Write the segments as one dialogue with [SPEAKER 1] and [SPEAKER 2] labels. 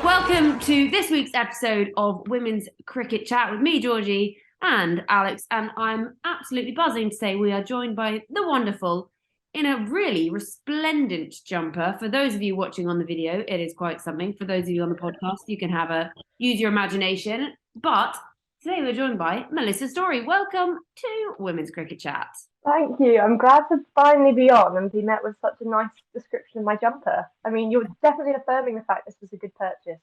[SPEAKER 1] Welcome to this week's episode of Women's Cricket Chat with me, Georgie, and Alex. And I'm absolutely buzzing to say we are joined by the wonderful, in a really resplendent jumper. For those of you watching on the video, it is quite something. For those of you on the podcast, you can use your imagination. But today we're joined by Melissa Story. Welcome to Women's Cricket Chat.
[SPEAKER 2] Thank you. I'm glad to finally be on and be met with such a nice description of my jumper. I mean, you're definitely affirming the fact this was a good purchase.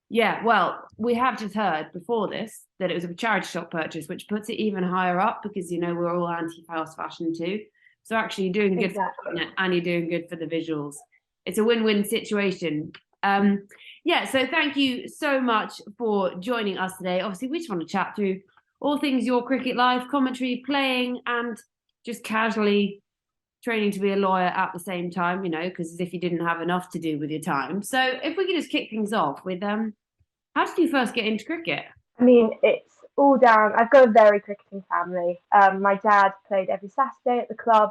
[SPEAKER 1] Yeah, well, we have just heard before this that it was a charity shop purchase, which puts it even higher up because, you know, we're all anti-fast fashion too. So actually you're doing good for the planet and you're doing good for the visuals. It's a win-win situation. So thank you so much for joining us today. Obviously, we just want to chat through all things your cricket life, commentary, playing, and just casually training to be a lawyer at the same time, you know, because as if you didn't have enough to do with your time. So if we could just kick things off with how did you first get into cricket?
[SPEAKER 2] I mean, it's all down. I've got a very cricketing family. My dad played every Saturday at the club,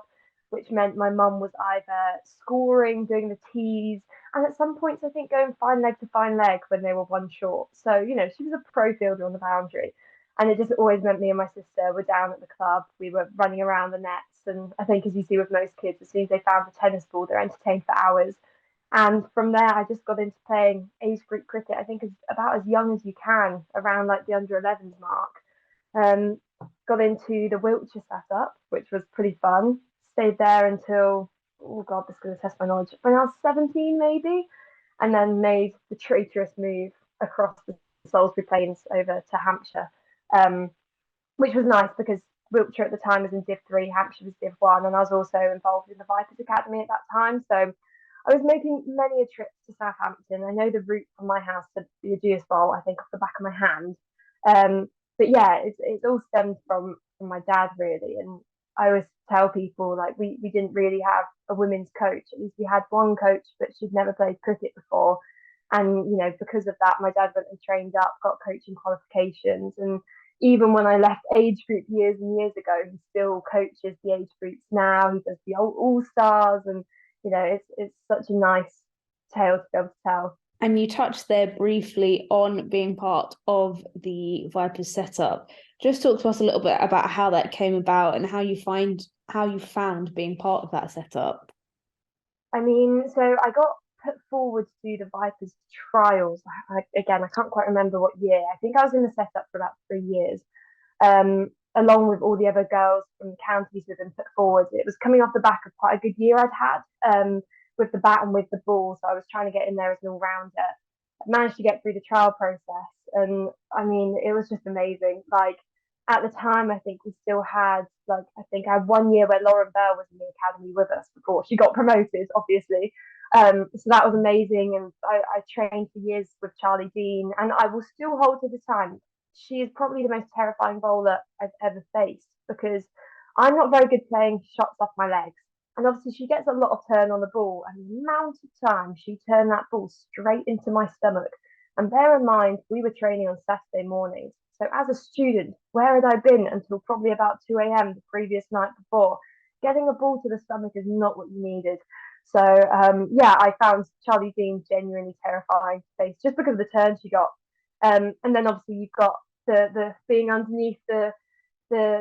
[SPEAKER 2] which meant my mum was either scoring, doing the tees, and at some points I think going fine leg to fine leg when they were one short. So, you know, she was a pro fielder on the boundary. And it just always meant me and my sister were down at the club. We were running around the nets. And I think, as you see with most kids, as soon as they found the tennis ball, they're entertained for hours. And from there, I just got into playing age group cricket. I think about as young as you can, around like the under 11s mark. Got into the Wiltshire setup, which was pretty fun. Stayed there until, oh God, this is going to test my knowledge, when I was 17 maybe. And then made the traitorous move across the Salisbury Plains over to Hampshire, which was nice because Wiltshire at the time was in Div 3, Hampshire was Div 1, and I was also involved in the Vipers Academy at that time. So I was making many a trip to Southampton. I know the route from my house to the Ageas Bowl, I think, off the back of my hand. But yeah, it's all stemmed from my dad, really. And I always tell people, like, we didn't really have a women's coach. At least we had one coach, but she'd never played cricket before. And, you know, because of that, my dad went and trained up, got coaching qualifications. And even when I left age group years and years ago, he still coaches the age groups now. He does the all stars, and you know, it's such a nice tale to be able to tell.
[SPEAKER 3] And you touched there briefly on being part of the Vipers setup. Just talk to us a little bit about how that came about and how you found being part of that setup.
[SPEAKER 2] I mean, so I got put forward to do the Vipers trials. I can't quite remember what year. I think I was in the setup for about 3 years, along with all the other girls from the counties who've been put forward. It was coming off the back of quite a good year I'd had with the bat and with the ball. So I was trying to get in there as an all-rounder. I managed to get through the trial process. And I mean, it was just amazing. Like, at the time, I think we still had, I think I had 1 year where Lauren Bell was in the academy with us before she got promoted, obviously. So that was amazing. And I trained for years with Charlie Dean, and I will still hold to the time. She is probably the most terrifying bowler I've ever faced because I'm not very good playing shots off my legs. And obviously, she gets a lot of turn on the ball, and the amount of time she turned that ball straight into my stomach. And bear in mind, we were training on Saturday mornings. So as a student, where had I been until probably about 2 a.m. the previous night before? Getting a ball to the stomach is not what you needed. So, I found Charlie Dean genuinely terrifying to face just because of the turn she got. And then obviously you've got the being underneath the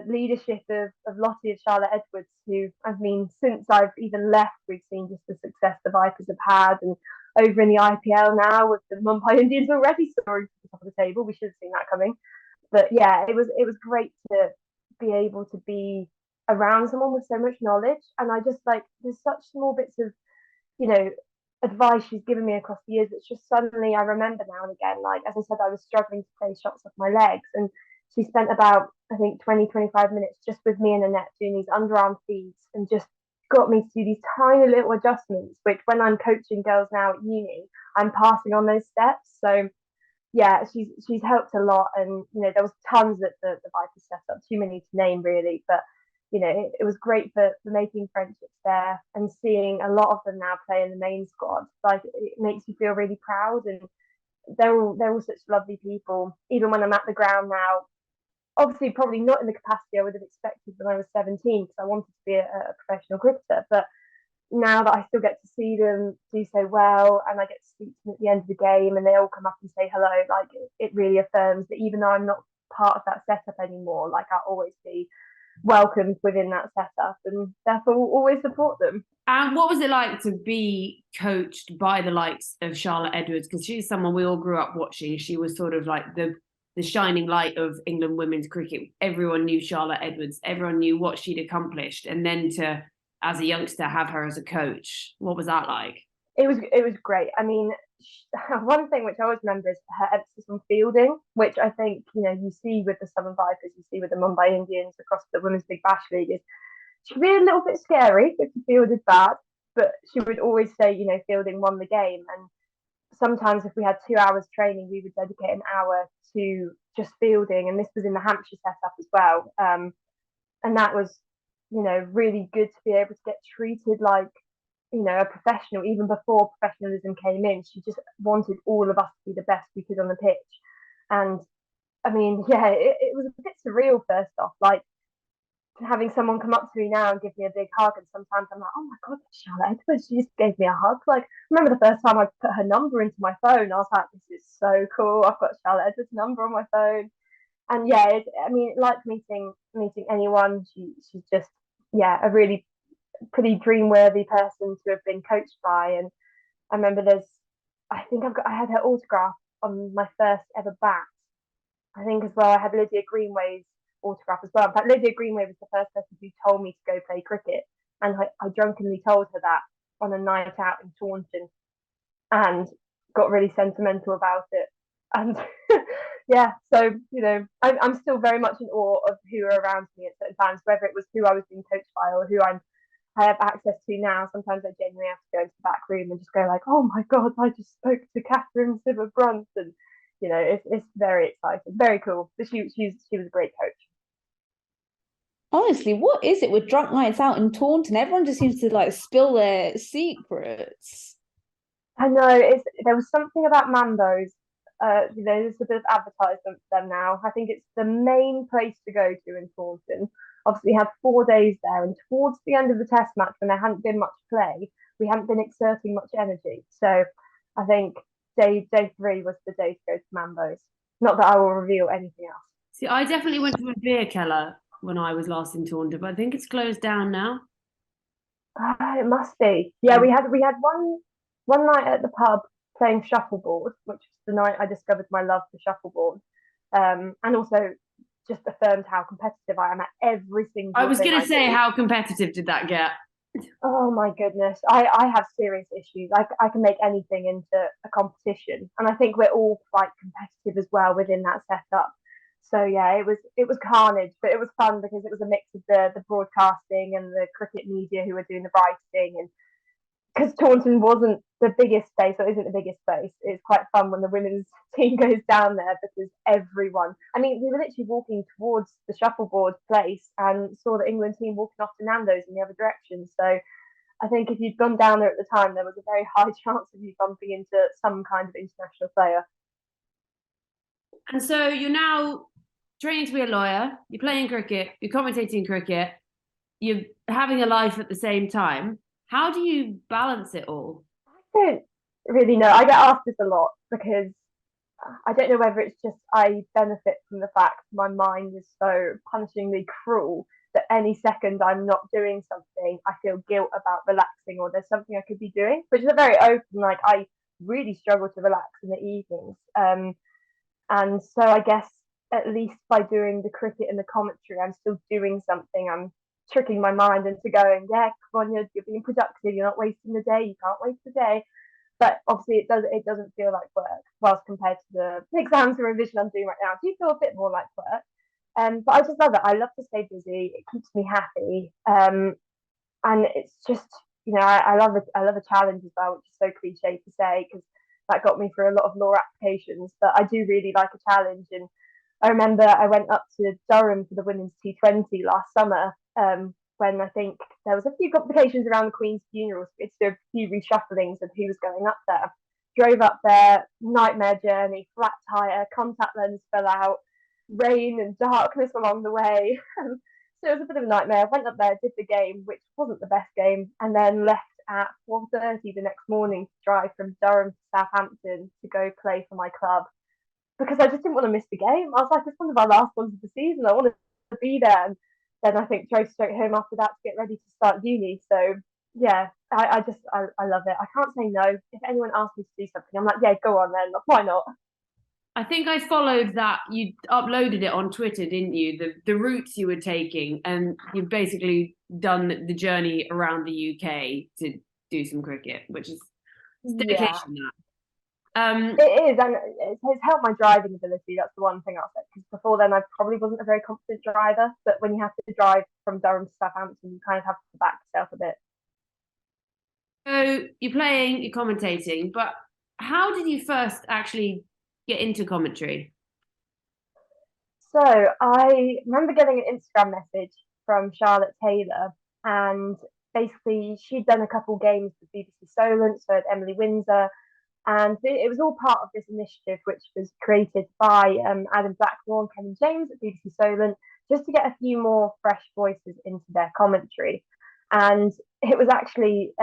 [SPEAKER 2] leadership of Lottie and Charlotte Edwards, who, I mean, since I've even left, we've seen just the success the Vipers have had. And over in the IPL now with the Mumbai Indians already soaring to the top of the table, we should have seen that coming. But yeah, it was great to be able to be around someone with so much knowledge. And I just there's such small bits of, you know, advice she's given me across the years. It's just suddenly I remember now and again, like, as I said, I was struggling to play shots off my legs, and she spent about, I think, 20-25 minutes just with me in the net doing these underarm feeds and just got me to do these tiny little adjustments, which when I'm coaching girls now at uni, I'm passing on those steps. So yeah, she's helped a lot. And you know, there was tons at the Vipers setup, too many to name really, but you know, it was great for making friendships there and seeing a lot of them now play in the main squad. Like, it makes you feel really proud, and they're all such lovely people. Even when I'm at the ground now, obviously probably not in the capacity I would have expected when I was 17, because I wanted to be a professional cricketer, but now that I still get to see them do so well, and I get to speak to them at the end of the game, and they all come up and say hello, like it really affirms that even though I'm not part of that setup anymore, like I'll always be welcomed within that setup, and therefore will always support them.
[SPEAKER 1] And what was it like to be coached by the likes of Charlotte Edwards? Because she's someone we all grew up watching. She was sort of like the shining light of England women's cricket. Everyone knew Charlotte Edwards. Everyone knew what she'd accomplished. And then to, as a youngster, have her as a coach. What was that like?
[SPEAKER 2] It was great. I mean, one thing which I always remember is her emphasis on fielding, which I think, you see with the Southern Vipers, you see with the Mumbai Indians across the Women's Big Bash League, is she could be a little bit scary if you fielded bad, but she would always say, fielding won the game. And sometimes if we had 2 hours training, we would dedicate an hour to just fielding. And this was in the Hampshire setup as well. And that was, really good to be able to get treated like, a professional. Even before professionalism came in, she just wanted all of us to be the best we could on the pitch. And I mean, yeah, it was a bit surreal first off, like having someone come up to me now and give me a big hug, and sometimes I'm like, oh my god, that's Charlotte Edwards, she just gave me a hug. Like, I remember the first time I put her number into my phone, I was like, this is so cool, I've got Charlotte Edwards' number on my phone. And yeah, I mean, like meeting anyone, she's just, yeah, a really pretty dream-worthy person to have been coached by. And I remember I had her autograph on my first ever bat. I think as well, I had Lydia Greenway's autograph as well. In fact, Lydia Greenway was the first person who told me to go play cricket, and I drunkenly told her that on a night out in Taunton, and got really sentimental about it. And yeah, so I'm still very much in awe of who are around me at certain times, whether it was who I was being coached by or who I have access to now. Sometimes I genuinely have to go into the back room and just go like, oh my god, I just spoke to Catherine Sibber-Brunt, and it's very exciting, very cool. But she was a great coach.
[SPEAKER 3] Honestly, what is it with drunk nights out in Taunton? Everyone just seems to like spill their secrets.
[SPEAKER 2] I know, there was something about Mambo's. There's a bit of advertisement for them now. I think it's the main place to go to in Taunton. Obviously, we had 4 days there, and towards the end of the test match, when there hadn't been much play, we hadn't been exerting much energy. So I think day 3 was the day to go to Mambo's. Not that I will reveal anything else.
[SPEAKER 1] See, I definitely went to a beer keller when I was last in Taunton, but I think it's closed down now.
[SPEAKER 2] It must be. Yeah, we had one night at the pub playing shuffleboard, which was the night I discovered my love for shuffleboard, and also just affirmed how competitive I am at every single thing.
[SPEAKER 1] I was going to say, how competitive did that get?
[SPEAKER 2] Oh my goodness, I have serious issues. I can make anything into a competition, and I think we're all quite competitive as well within that setup. So yeah, it was carnage, but it was fun because it was a mix of the broadcasting and the cricket media who were doing the writing, and because Taunton wasn't the biggest space, or isn't the biggest space, it's quite fun when the women's team goes down there because everyone. I mean, we were literally walking towards the shuffleboard place and saw the England team walking off to Nando's in the other direction. So I think if you'd gone down there at the time, there was a very high chance of you bumping into some kind of international player.
[SPEAKER 1] And so you're now training to be a lawyer, you're playing cricket, you're commentating cricket, you're having a life at the same time. How do you balance it all?
[SPEAKER 2] I don't really know. I get asked this a lot because I don't know whether it's just I benefit from the fact my mind is so punishingly cruel that any second I'm not doing something, I feel guilt about relaxing, or there's something I could be doing, which is a very open, like I really struggle to relax in the evenings. And so I guess at least by doing the cricket and the commentary, I'm still doing something. I'm tricking my mind into going, yeah, come on, you're being productive, you're not wasting the day, you can't waste the day. But obviously it doesn't feel like work, whilst compared to the exams and revision I'm doing right now, do feel a bit more like work. But I just love it. I love to stay busy, it keeps me happy. And it's just, I love a challenge as well, which is so cliche to say because that got me through a lot of law applications, but I do really like a challenge. And I remember I went up to Durham for the women's T20 last summer, when I think there was a few complications around the Queen's funeral. So we had to do a few reshufflings of who was going up there. Drove up there, nightmare journey, flat tire, contact lens fell out, rain and darkness along the way. So it was a bit of a nightmare. I went up there, did the game, which wasn't the best game, and then left at 4:30 the next morning to drive from Durham to Southampton to go play for my club because I just didn't want to miss the game. I was like, it's one of our last ones of the season. I want to be there. And then I think drove straight home after that to get ready to start uni. So yeah, I love it. I can't say no. If anyone asks me to do something, I'm like, yeah, go on then. Why not?
[SPEAKER 1] I think I followed that. You uploaded it on Twitter, didn't you? The routes you were taking, and you've basically done the journey around the UK to do some cricket, which is dedication.
[SPEAKER 2] It is, and it has helped my driving ability. That's the one thing I'll say. Because before then, I probably wasn't a very confident driver. But when you have to drive from Durham to Southampton, you kind of have to back yourself a bit.
[SPEAKER 1] So you're playing, you're commentating, but how did you first actually get into commentary?
[SPEAKER 2] So I remember getting an Instagram message from Charlotte Taylor, and basically she'd done a couple games with BBC Solent, so Emily Windsor, and it was all part of this initiative which was created by Adam Blackmore and Kevin James at BBC Solent, just to get a few more fresh voices into their commentary. And it was actually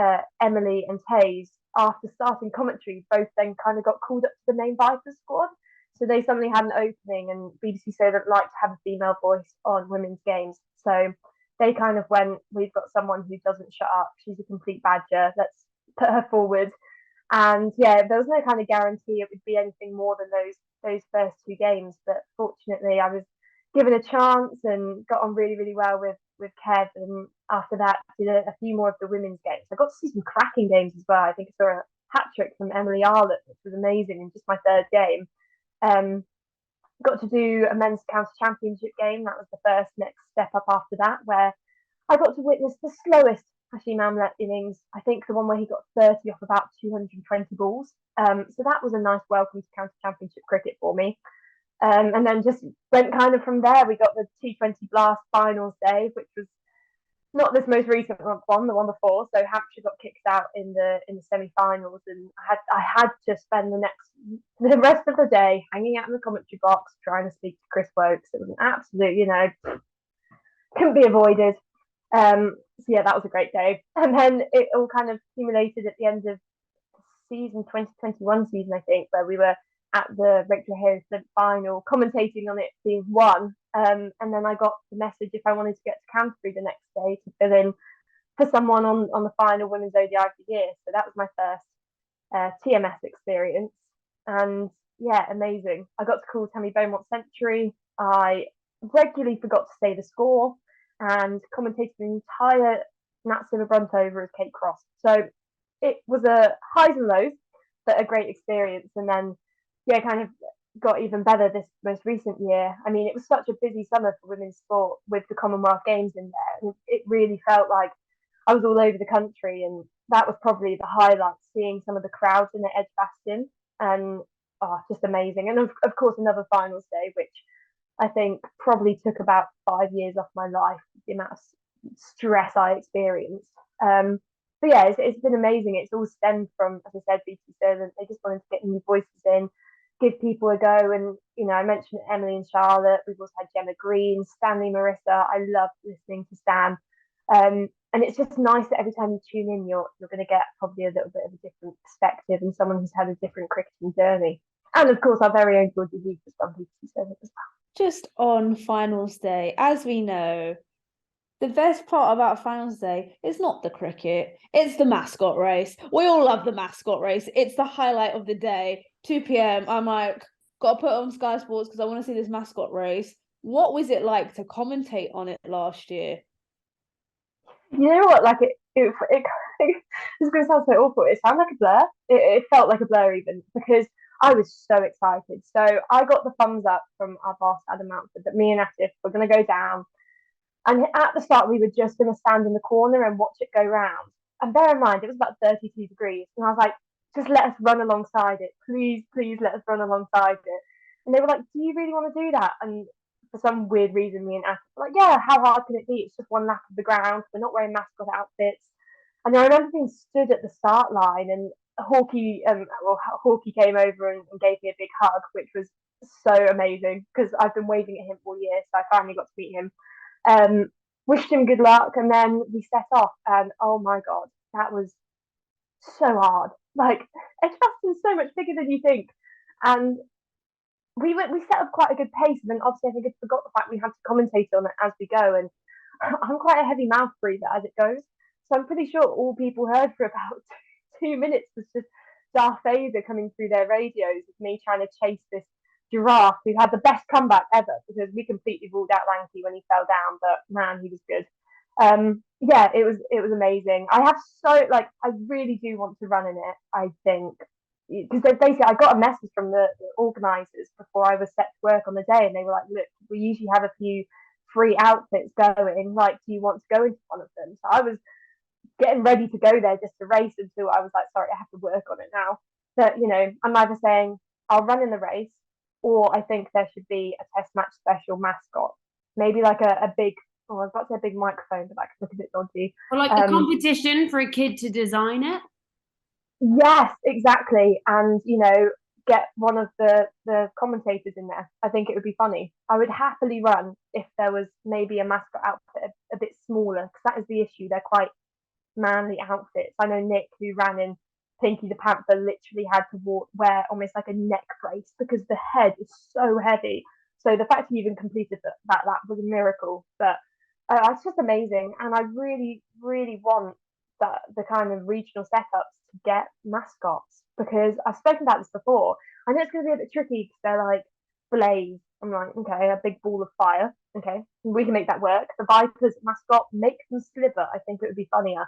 [SPEAKER 2] Emily and Taze, after starting commentary, both then kind of got called up to the main Vipers squad. So they suddenly had an opening, and BBC Solent like to have a female voice on women's games. So they kind of went, we've got someone who doesn't shut up. She's a complete badger. Let's put her forward. And yeah, there was no kind of guarantee it would be anything more than those first two games. But fortunately, I was given a chance and got on really, really well with Kev. And after that, did a few more of the women's games. I got to see some cracking games as well. I think I saw a hat trick from Emily Arlett, which was amazing in just my third game. Got to do a men's county championship game. That was the first next step up after that, where I got to witness the slowest Hashim Amlet innings. I think the one where he got 30 off about 220 balls. So that was a nice welcome to county championship cricket for me. And then just went kind of from there. We got the T20 Blast finals day, which was not this most recent one, the one before. So Hampshire got kicked out in the semi-finals, and I had to spend the rest of the day hanging out in the commentary box trying to speak to Chris Wokes. It was an absolute, couldn't be avoided. So yeah, that was a great day. And then it all kind of accumulated at the end of season 2021 season, I think, where we were at the Rachel Harris final, commentating on it being won. And then I got the message if I wanted to get to Canterbury the next day to fill in for someone on the final Women's ODI of the year. So that was my first TMS experience. And yeah, amazing. I got to call Tammy Beaumont's century. I regularly forgot to say the score and commentated the entire Nat Silverbrunt over as Kate Cross. So it was a highs and lows, but a great experience. And then, yeah, kind of got even better this most recent year. I mean, it was such a busy summer for women's sport with the Commonwealth Games in there. And it really felt like I was all over the country. And that was probably the highlight, seeing some of the crowds in the Edgbaston. And just amazing. And of course, another finals day, which I think probably took about 5 years off my life, the amount of stress I experienced. But yeah, it's been amazing. It's all stemmed from, as I said, BBC Solent. They just wanted to get new voices in, give people a go. And, I mentioned Emily and Charlotte. We've also had Gemma Green, Stanley, Marissa. I love listening to Stan. And it's just nice that every time you tune in, you're going to get probably a little bit of a different perspective and someone who's had a different cricketing journey. And of course, our very own Georgie Heath has done BBC Solent as well.
[SPEAKER 3] Just on finals day, as we know, the best part about finals day is not the cricket, it's the mascot race. We all love the mascot race. It's the highlight of the day. 2 p.m. I'm like, got to put on Sky Sports because I want to see this mascot race. What was it like to commentate on it last year?
[SPEAKER 2] You know what? Like it's going to sound so awful. It sounded like a blur. It felt like a blur even, because I was so excited. So I got the thumbs up from our boss, Adam Mountford, that me and Atif were going to go down. And at the start, we were just going to stand in the corner and watch it go round. And bear in mind, it was about 32 degrees. And I was like, just let us run alongside it. Please, please let us run alongside it. And they were like, do you really want to do that? And for some weird reason, me and Atif were like, yeah, how hard can it be? It's just one lap of the ground. We're not wearing mascot outfits. And I remember being stood at the start line, and Hawkey came over and gave me a big hug, which was so amazing because I've been waving at him all year. So I finally got to meet him. Wished him good luck, and then we set off, and oh my god, that was so hard. Like, Edgbaston's so much bigger than you think. And we set up quite a good pace, and then obviously I think I forgot the fact we had to commentate on it as we go. And I'm quite a heavy mouth breather as it goes, so I'm pretty sure all people heard for about 2 minutes was just Darth Vader coming through their radios with me trying to chase this giraffe who had the best comeback ever, because we completely ruled out Lanky when he fell down, but man, he was good. Yeah, it was amazing. I have so like I really do want to run in it. I think because basically I got a message from the organisers before I was set to work on the day, and they were like, "Look, we usually have a few free outfits going. Like, do you want to go into one of them?" So I was getting ready to go there just to race until I was like, "Sorry, I have to work on it now." But I'm either saying I'll run in the race, or I think there should be a test match special mascot, maybe like a big. Oh, I was about to say a big microphone, but that could look a bit dodgy.
[SPEAKER 1] Or like a competition for a kid to design it.
[SPEAKER 2] Yes, exactly. And, get one of the commentators in there. I think it would be funny. I would happily run if there was maybe a mascot outfit a bit smaller, because that is the issue. They're quite manly outfits. I know Nick, who ran in Pinky the Panther, literally had to wear almost like a neck brace because the head is so heavy. So the fact he even completed that was a miracle. But it's just amazing. And I really, really want the kind of regional setups to get mascots, because I've spoken about this before. I know it's going to be a bit tricky because they're like Blaze. I'm like, okay, a big ball of fire. Okay, we can make that work. The Vipers mascot, make them sliver. I think it would be funnier.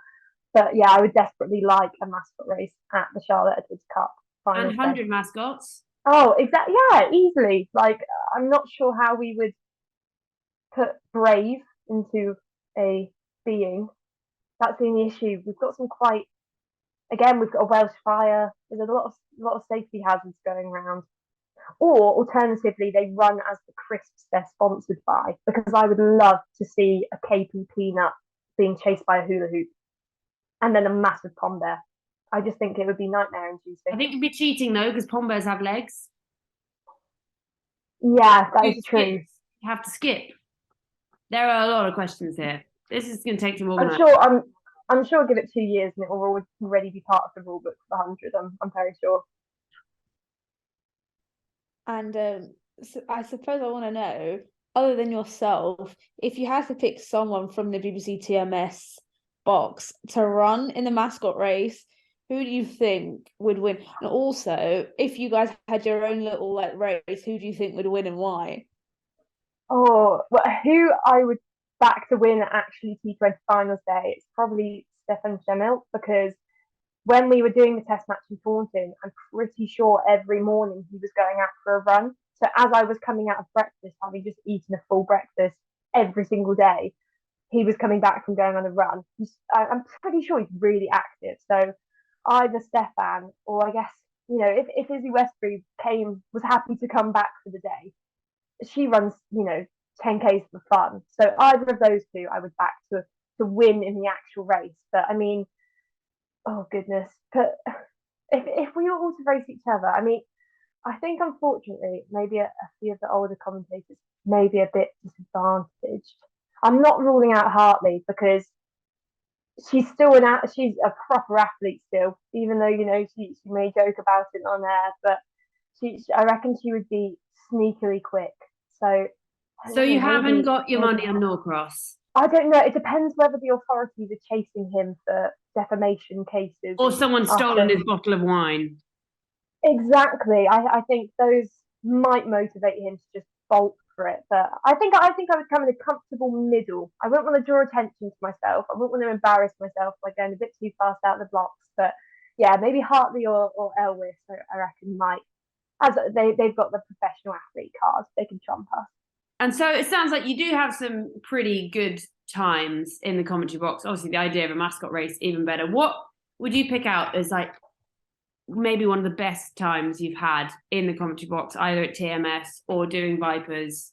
[SPEAKER 2] But yeah, I would desperately like a mascot race at the Charlotte Edwards Cup.
[SPEAKER 1] And 100 mascots.
[SPEAKER 2] Oh, exactly. Yeah, easily. Like, I'm not sure how we would put Brave into a being. That's the only issue. We've got some quite. Again, we've got a Welsh fire. There's a lot of safety hazards going around. Or alternatively, they run as the crisps they're sponsored by, because I would love to see a KP peanut being chased by a hula hoop, and then a massive pom bear. I just think it would be nightmare inducing.
[SPEAKER 1] I think it'd be cheating though, because pom bears have legs.
[SPEAKER 2] Yeah, that is true.
[SPEAKER 1] You have to skip. There are a lot of questions here. This is going to take some more.
[SPEAKER 2] I'm sure. Give it 2 years and it will already be part of the rule book for 100. I'm very sure.
[SPEAKER 3] And so I suppose I want to know, other than yourself, if you had to pick someone from the BBC TMS box to run in the mascot race, who do you think would win? And also, if you guys had your own little like race, who do you think would win and why?
[SPEAKER 2] Oh, well, who I would back to win actually T20 finals day, it's probably Stefan Schemmel, because when we were doing the test match in Taunton, I'm pretty sure every morning he was going out for a run. So as I was coming out of breakfast, having just eaten a full breakfast every single day, he was coming back from going on a run. I'm pretty sure he's really active. So either Stefan, or I guess, if Izzy Westbury was happy to come back for the day, she runs, 10Ks for fun. So either of those two I would back to win in the actual race. But I mean, oh goodness. But if we were all to race each other, I mean, I think unfortunately maybe a few of the older commentators may be a bit disadvantaged. I'm not ruling out Hartley, because she's a proper athlete still, even though she may joke about it on air, but I reckon she would be sneakily quick. So
[SPEAKER 1] you haven't got your money on Norcross?
[SPEAKER 2] I don't know. It depends whether the authorities are chasing him for defamation cases,
[SPEAKER 1] or someone's stolen his bottle of wine.
[SPEAKER 2] Exactly. I think those might motivate him to just bolt for it. But I think I would come in a comfortable middle. I wouldn't want to draw attention to myself. I wouldn't want to embarrass myself by going a bit too fast out of the blocks. But yeah, maybe Hartley or Elwes, I reckon, might. As they've got the professional athlete card, they can trump us.
[SPEAKER 1] And so it sounds like you do have some pretty good times in the commentary box. Obviously, the idea of a mascot race, even better. What would you pick out as like maybe one of the best times you've had in the commentary box, either at TMS or doing Vipers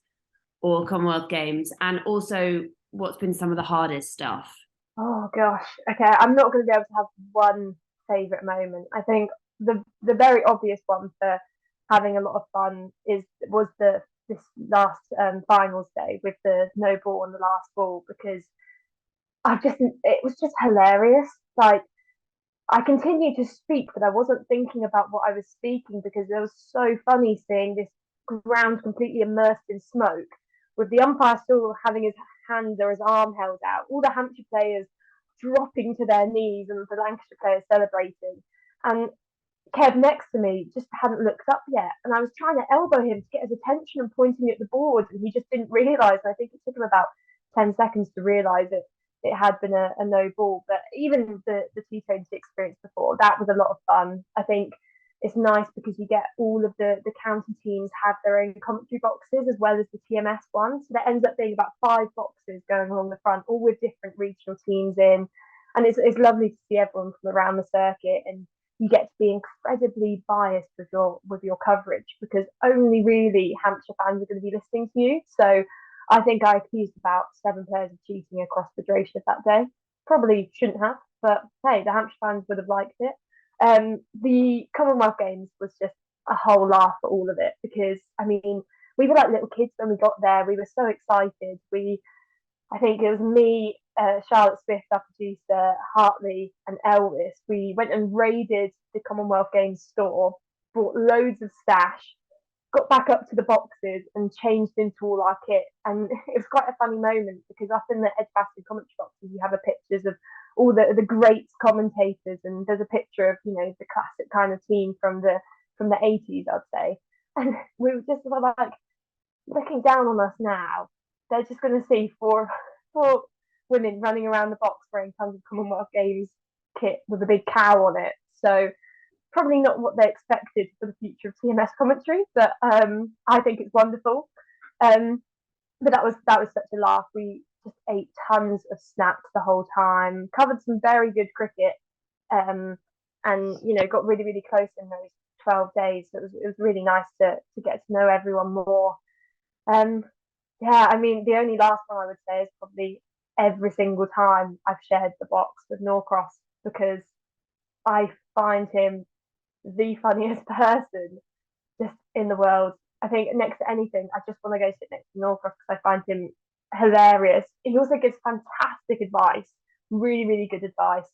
[SPEAKER 1] or Commonwealth Games? And also, what's been some of the hardest stuff?
[SPEAKER 2] Oh gosh. Okay, I'm not going to be able to have one favourite moment. I think the very obvious one for having a lot of fun was this last finals day with the no ball on the last ball, because it was just hilarious. Like, I continued to speak, but I wasn't thinking about what I was speaking because it was so funny seeing this ground completely immersed in smoke, with the umpire still having his hand or his arm held out, all the Hampshire players dropping to their knees and the Lancashire players celebrating. And Kev next to me just hadn't looked up yet, and I was trying to elbow him to get his attention and pointing at the board, and he just didn't realise. And I think it took him about 10 seconds to realise it had been a no ball. But even the T20 experience before that was a lot of fun. I think it's nice because you get all of the county teams have their own commentary boxes as well as the TMS one, so there ends up being about 5 boxes going along the front, all with different regional teams in, and it's lovely to see everyone from around the circuit, and you get to be incredibly biased with your coverage because only really Hampshire fans are going to be listening to you. So I think I accused about 7 players of cheating across the Drayshire that day. Probably shouldn't have, but hey, the Hampshire fans would have liked it. The Commonwealth Games was just a whole laugh for all of it because, I mean, we were like little kids when we got there. We were so excited. I think it was me, Charlotte Smith, our producer, Hartley, and Elvis. We went and raided the Commonwealth Games store, bought loads of stash, got back up to the boxes and changed into all our kit. And it was quite a funny moment because up in the Edgbaston commentary boxes, you have pictures of all the great commentators, and there's a picture of, you know, the classic kind of team from the 80s, I'd say. And we were just like looking down on us now. They're just going to see four women running around the box wearing tons of Commonwealth Games kit with a big cow on it. So probably not what they expected for the future of TMS commentary, but I think it's wonderful. But that was such a laugh. We just ate tons of snacks the whole time, covered some very good cricket, and you know, got really, really close in those 12 days. So it was really nice to get to know everyone more. Yeah, I mean, the only last one I would say is probably every single time I've shared the box with Norcross, because I find him the funniest person just in the world. I think next to anything, I just want to go sit next to Norcross because I find him hilarious. He also gives fantastic advice, really, really good advice.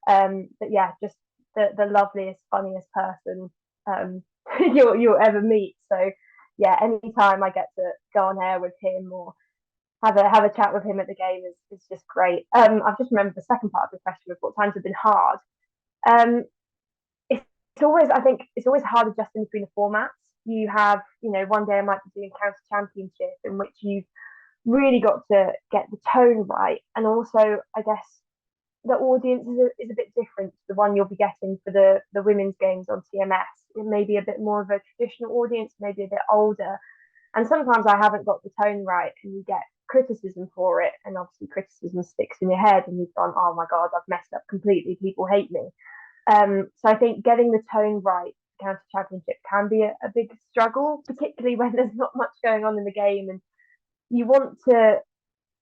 [SPEAKER 2] But yeah, just the loveliest, funniest person you'll ever meet. So yeah, anytime I get to go on air with him or have a chat with him at the game is just great. I've just remembered the second part of the question with what times have been hard. It's always, I think it's always hard adjusting between the formats. You have, you know, one day I might be doing county championship in which you've really got to get the tone right, and also I guess the audience is a bit different to the one you'll be getting for the women's games on TMS. It may be a bit more of a traditional audience, maybe a bit older, and sometimes I haven't got the tone right, and you get criticism for it, and obviously criticism sticks in your head, and you've gone, oh my god, I've messed up completely. People hate me. So I think getting the tone right for county championship can be a big struggle, particularly when there's not much going on in the game, and you want to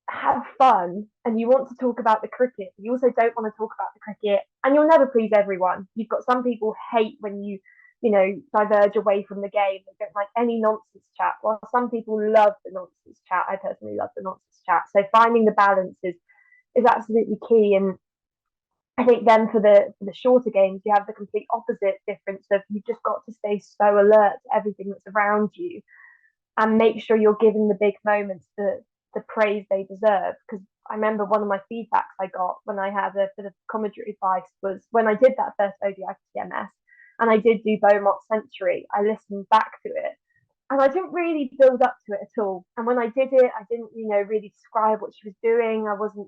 [SPEAKER 2] have fun and you want to talk about the cricket. You also don't want to talk about the cricket, and you'll never please everyone. You've got some people hate when you diverge away from the game. They don't like any nonsense chat, while some people love the nonsense chat. I personally love the nonsense chat. So finding the balance is absolutely key. And I think then for the shorter games, you have the complete opposite difference of you've just got to stay so alert to everything that's around you and make sure you're giving the big moments the praise they deserve. Because I remember one of my feedbacks I got when I had a bit of commentary advice was when I did that first ODI for TMS and I did do Beaumont Century, I listened back to it and I didn't really build up to it at all. And when I did it, I didn't, really describe what she was doing. I wasn't,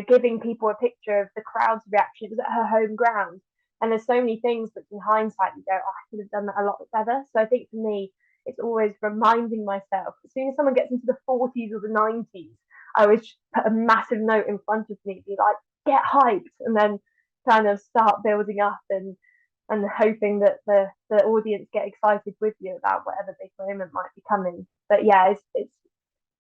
[SPEAKER 2] giving people a picture of the crowd's reaction. It was at her home ground. And there's so many things that in hindsight you go, oh, I could have done that a lot better. So I think for me, it's always reminding myself, as soon as someone gets into the 40s or the 90s, I would put a massive note in front of me, be like, get hyped, and then kind of start building up and hoping that the audience get excited with you about whatever big moment might be coming. But yeah,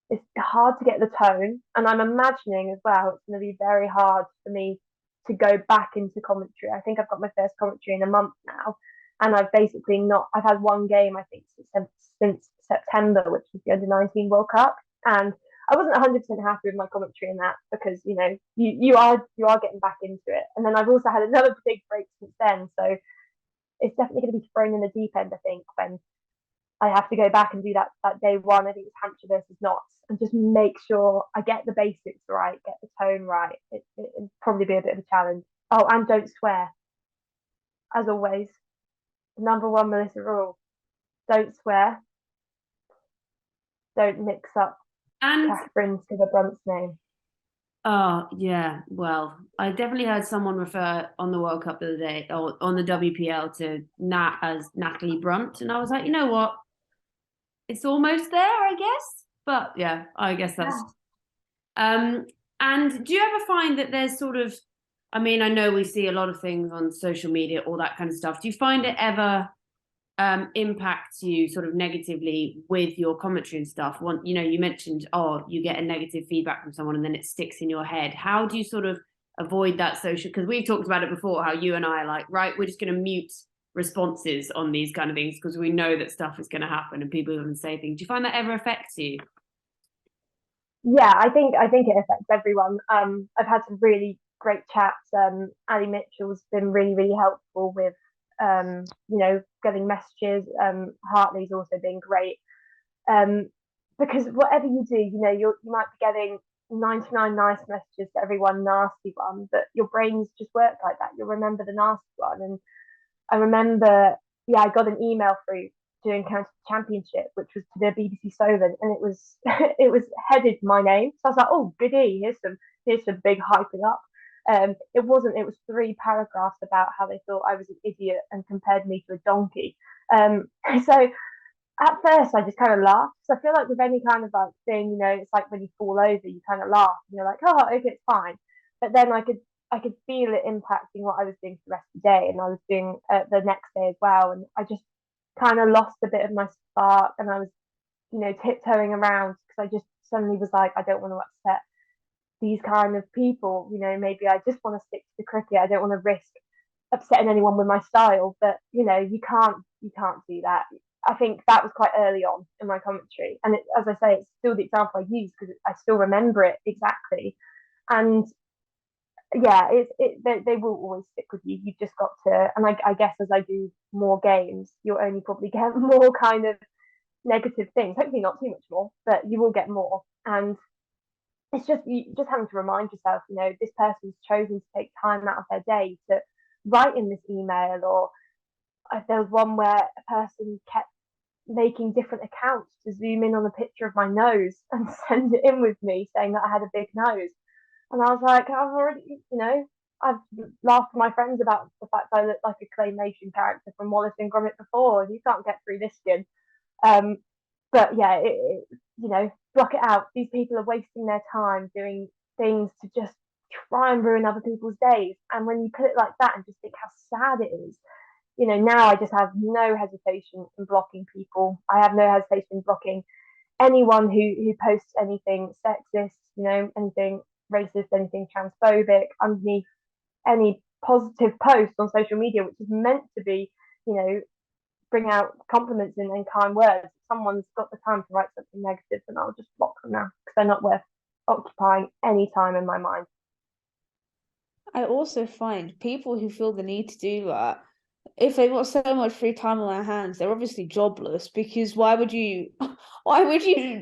[SPEAKER 2] it's hard to get the tone, and I'm imagining as well it's going to be very hard for me to go back into commentary. I think I've got my first commentary in a month now, and I've had one game I think since September, which was the Under-19 World Cup, and I wasn't 100% happy with my commentary in that, because you are getting back into it, and then I've also had another big break since then, so it's definitely going to be thrown in the deep end, I think, when I have to go back and do that day one. I think it's Hampshire versus Notts, and just make sure I get the basics right, get the tone right. It'll probably be a bit of a challenge. Oh, and don't swear, as always. Number one Melissa rule: don't swear. Don't mix up
[SPEAKER 1] And
[SPEAKER 2] Catherine to the Brunt's name.
[SPEAKER 1] oh yeah, well, I definitely heard someone refer on the World Cup the other day, or on the WPL, to Nat as Natalie Brunt, and I was like, you know what, it's almost there, I guess. But yeah, I guess that's. And do you ever find that there's sort of, I mean, I know we see a lot of things on social media, all that kind of stuff. Do you find it ever impacts you sort of negatively with your commentary and stuff? You mentioned, you get a negative feedback from someone and then it sticks in your head. How do you sort of avoid that social? Because we've talked about it before, how you and I are like, right, we're just going to mute responses on these kind of things because we know that stuff is going to happen and people are going to say things. Do you find that ever affects you?
[SPEAKER 2] Yeah, I think it affects everyone. I've had some really great chats. Ali Mitchell's been really, really helpful with getting messages. Hartley's also been great. Because whatever you do, you might be getting 99 nice messages to every one nasty one, but your brains just work like that. You'll remember the nasty one. And I remember, I got an email through doing County Championship, which was to the BBC Solent, and it was it was headed my name. So I was like, oh goody, here's some big hyping up. It wasn't. It was 3 paragraphs about how they thought I was an idiot and compared me to a donkey. So at first I just kind of laughed. So I feel like with any kind of like thing, it's like when you fall over, you kind of laugh and you're like, oh, okay, it's fine. But then I could feel it impacting what I was doing for the rest of the day, and I was doing the next day as well. And I just kind of lost a bit of my spark, and I was, tiptoeing around because I just suddenly was like, I don't want to upset these kind of people. Maybe I just want to stick to the cricket. I don't want to risk upsetting anyone with my style. But you can't do that. I think that was quite early on in my commentary, and as I say, it's still the example I use because I still remember it exactly. And yeah, they will always stick with you. You've just got to, and I guess as I do more games, you'll only probably get more kind of negative things. Hopefully not too much more, but you will get more. And it's just you just having to remind yourself, this person's chosen to take time out of their day to write in this email. Or there was one where a person kept making different accounts to zoom in on a picture of my nose and send it in with me, saying that I had a big nose. And I was like, I've already, I've laughed with my friends about the fact that I look like a claymation character from Wallace and Gromit before, and you can't get through this skin. But yeah, block it out. These people are wasting their time doing things to just try and ruin other people's days. And when you put it like that and just think how sad it is, now I just have no hesitation in blocking people. I have no hesitation in blocking anyone who posts anything sexist, anything racist, anything transphobic underneath any positive post on social media, which is meant to be, bring out compliments and kind words. If someone's got the time to write something negative, then I'll just block them now because they're not worth occupying any time in my mind.
[SPEAKER 3] I also find people who feel the need to do that, if they've got so much free time on their hands, they're obviously jobless, because why would you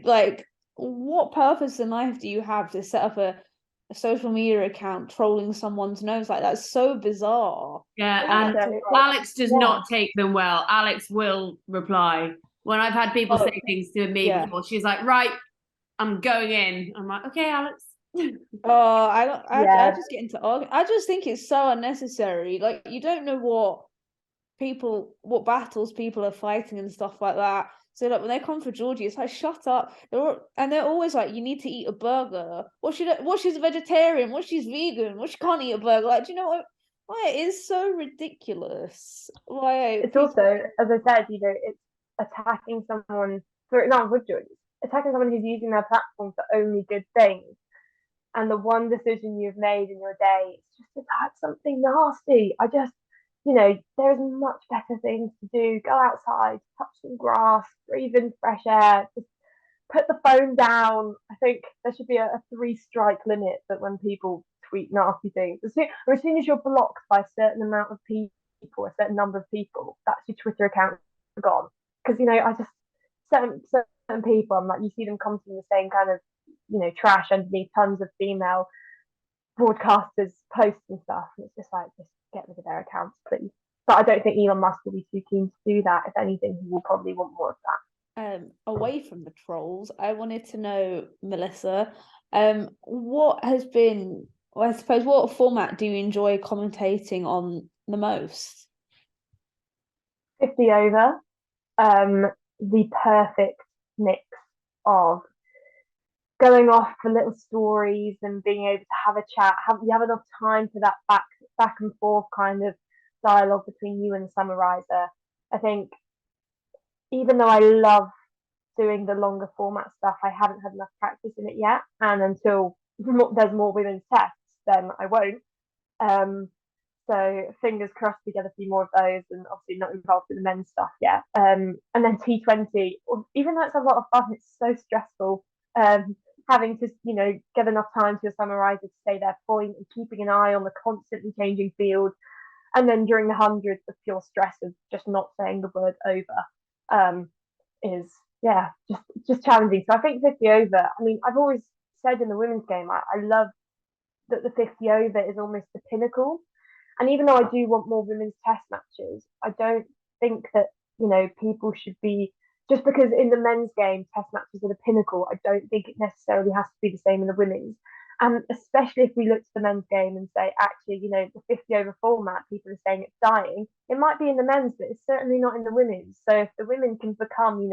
[SPEAKER 3] like, what purpose in life do you have to set up a social media account trolling someone's nose? Like, that's so bizarre.
[SPEAKER 1] Yeah, and Alex does not take them well. Alex will reply. When I've had people say things to me before, she's like, right, I'm going in. I'm like, okay, Alex.
[SPEAKER 3] I just get into arguing. I just think it's so unnecessary. Like, you don't know what battles people are fighting and stuff like that. So like when they come for Georgie, it's like, shut up. They're always like, you need to eat a burger. What she's a vegetarian? What she's vegan? What she can't eat a burger? Like, do you know what? Why it is so ridiculous? Why
[SPEAKER 2] it's also, as I said, it's attacking someone. For example, with Georgie, attacking someone who's using their platform for only good things. And the one decision you've made in your day is just attack something nasty. There's much better things to do. Go outside, touch some grass, breathe in fresh air, just put the phone down. I think there should be a 3-strike limit that when people tweet nasty things, as soon as you're blocked by a certain amount of people, a certain number of people, that's your Twitter account gone. Because I just certain people, I'm like, you see them commenting the same kind of trash underneath tons of female broadcasters posts and stuff, and it's just like, just get rid of their accounts, please. But I don't think Elon Musk will be too keen to do that. If anything, he will probably want more of that.
[SPEAKER 3] Away from the trolls, I wanted to know, Melissa, what has been, well, I suppose, what format do you enjoy commentating on the most?
[SPEAKER 2] 50 over, the perfect mix of going off for little stories and being able to have a chat. You have enough time for that back and forth kind of dialogue between you and the summariser. I think even though I love doing the longer format stuff, I haven't had enough practice in it yet. And until there's more women's tests, then I won't. So fingers crossed we get a few more of those, and obviously not involved in the men's stuff yet. And then T20, even though it's a lot of fun, it's so stressful. Having to, get enough time to your summariser to say their point and keeping an eye on the constantly changing field. And then during the hundreds, the pure stress of just not saying the word over is, just challenging. So I think 50 over, I mean, I've always said in the women's game, I love that the 50 over is almost the pinnacle. And even though I do want more women's test matches, I don't think that, people should be, just because in the men's game, test matches are the pinnacle, I don't think it necessarily has to be the same in the women's. And especially if we look to the men's game and say, actually, the 50 over format, people are saying it's dying. It might be in the men's, but it's certainly not in the women's. So if the women can become,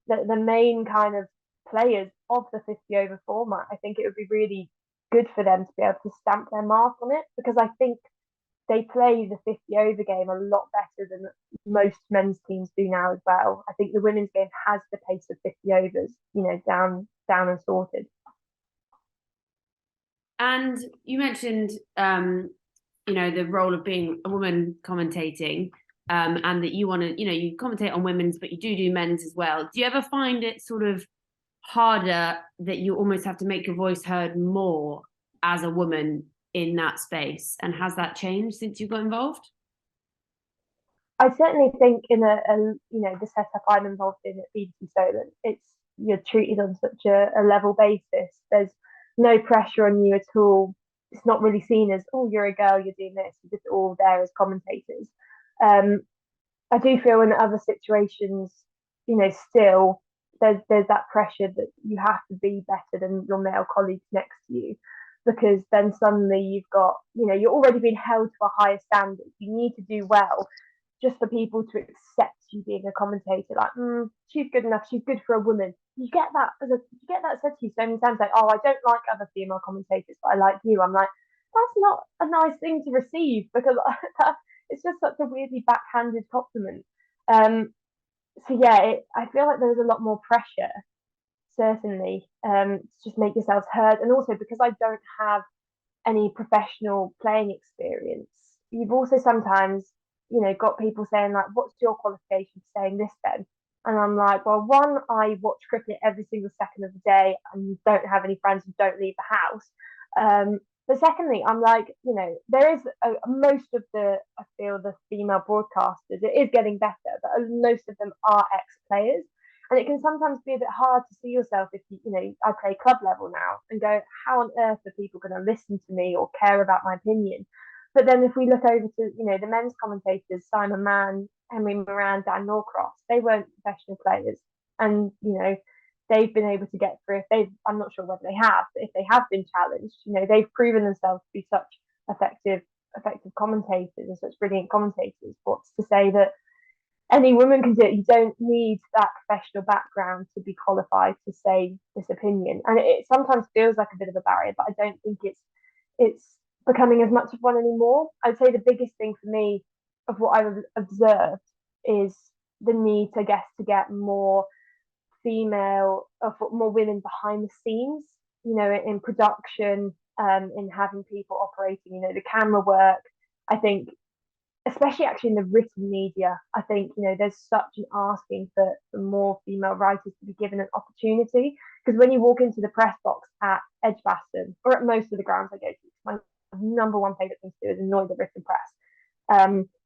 [SPEAKER 2] the main kind of players of the 50 over format, I think it would be really good for them to be able to stamp their mark on it, because I think they play the 50 over game a lot better than most men's teams do now as well. I think the women's game has the pace of 50 overs, down and sorted.
[SPEAKER 1] And you mentioned, the role of being a woman commentating, and that you want to, you commentate on women's, but you do men's as well. Do you ever find it sort of harder that you almost have to make your voice heard more as a woman in that space? And has that changed since you got involved?
[SPEAKER 2] I certainly think in the setup I'm involved in at BBC Solent, you're treated on such a level basis. There's no pressure on you at all. It's not really seen as, oh, you're a girl, you're doing this. You're just all there as commentators. I do feel in other situations, still there's that pressure that you have to be better than your male colleagues next to you, because then suddenly you've got, you're already being held to a higher standard. You need to do well just for people to accept you being a commentator. Like, she's good enough. She's good for a woman. You get that said to you so many times. Like, oh, I don't like other female commentators, but I like you. I'm like, that's not a nice thing to receive, because it's just such a weirdly backhanded compliment. So yeah, I feel like there's a lot more pressure, certainly, to just make yourselves heard. And also because I don't have any professional playing experience, you've also sometimes, got people saying like, what's your qualification for saying this then? And I'm like, well, one, I watch cricket every single second of the day and don't have any friends who don't leave the house. But secondly, I'm like, there is most of I feel the female broadcasters, it is getting better, but most of them are ex-players. And it can sometimes be a bit hard to see yourself if I play club level now and go, how on earth are people going to listen to me or care about my opinion? But then if we look over to, the men's commentators, Simon Mann, Henry Moran, Dan Norcross, they weren't professional players. And, they've been able to get through. I'm not sure whether they have, but if they have been challenged, they've proven themselves to be such effective commentators and such brilliant commentators. What's to say that any woman can do it? You don't need that professional background to be qualified to say this opinion. And it sometimes feels like a bit of a barrier, but I don't think it's becoming as much of one anymore. I'd say the biggest thing for me of what I've observed is the need to get more more women behind the scenes, in production, in having people operating, the camera work. I think especially actually in the written media, I think, there's such an asking for more female writers to be given an opportunity. Because when you walk into the press box at Edgbaston, or at most of the grounds I go to, my number one favourite thing to do is annoy the written press.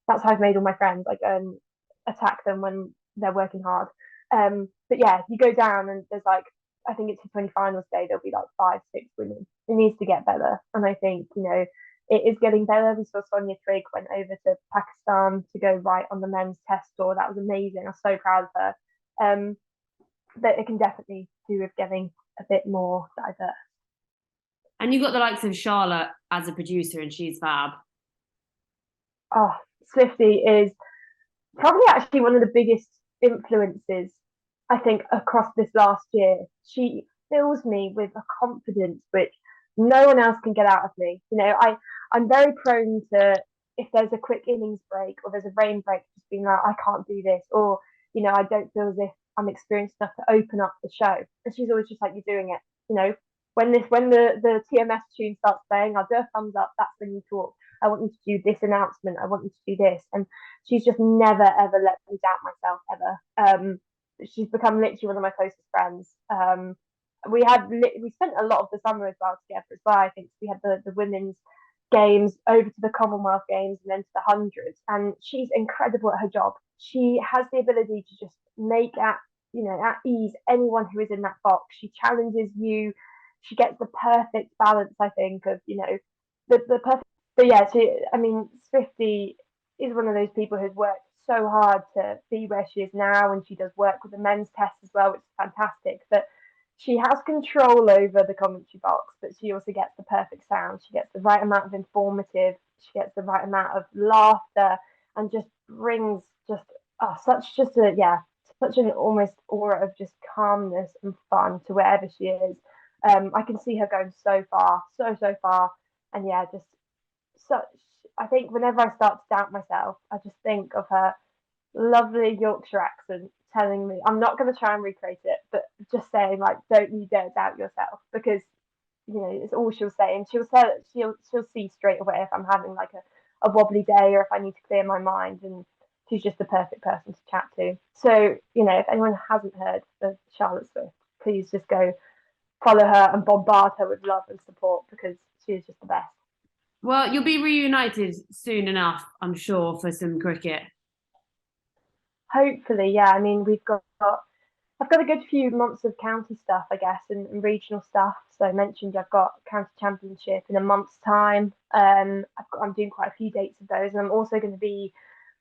[SPEAKER 2] That's how I've made all my friends. I go and attack them when they're working hard. But yeah, you go down and there's like, I think it's the 20 finals day, there'll be like 5, 6 women. It needs to get better. And I think, it is getting better. We saw Sonia Trigg went over to Pakistan to go write on the men's test tour. That was amazing. I was so proud of her. But it can definitely do with getting a bit more diverse.
[SPEAKER 1] And you've got the likes of Charlotte as a producer, and she's fab.
[SPEAKER 2] Oh, Swifty is probably actually one of the biggest influences, I think, across this last year. She fills me with a confidence which no one else can get out of me. I'm very prone to, if there's a quick innings break or there's a rain break, just being like, I can't do this, or I don't feel as if I'm experienced enough to open up the show. And she's always just like, you're doing it. When the TMS tune starts playing, I'll do a thumbs up. That's when you talk. I want you to do this announcement. I want you to do this. And she's just never ever let me doubt myself ever. She's become literally one of my closest friends. We spent a lot of the summer as well together as well. I think we had the women's games over to the Commonwealth Games and then to the hundreds. And she's incredible at her job. She has the ability to just make at ease anyone who is in that box. She challenges you. She gets the perfect balance, I think, of the perfect. But yeah, Swifty is one of those people who's worked so hard to be where she is now, and she does work with the men's test as well, which is fantastic. But she has control over the commentary box, but she also gets the perfect sound. She gets the right amount of informative. She gets the right amount of laughter, and just brings such an almost aura of just calmness and fun to wherever she is. I can see her going so far, so far, and yeah, just such. I think whenever I start to doubt myself, I just think of her lovely Yorkshire accent telling me, I'm not going to try and recreate it, but just saying like, don't you dare doubt yourself, because it's all she'll say, and she'll see straight away if I'm having like a wobbly day or if I need to clear my mind, and she's just the perfect person to chat to. So if anyone hasn't heard of Charlotte Swift, please just go follow her and bombard her with love and support, because she is just the best.
[SPEAKER 1] Well, you'll be reunited soon enough, I'm sure, for some cricket.
[SPEAKER 2] Hopefully, yeah. I mean, I've got a good few months of county stuff, I guess, and regional stuff. So I mentioned I've got county championship in a month's time. I'm doing quite a few dates of those, and I'm also going to be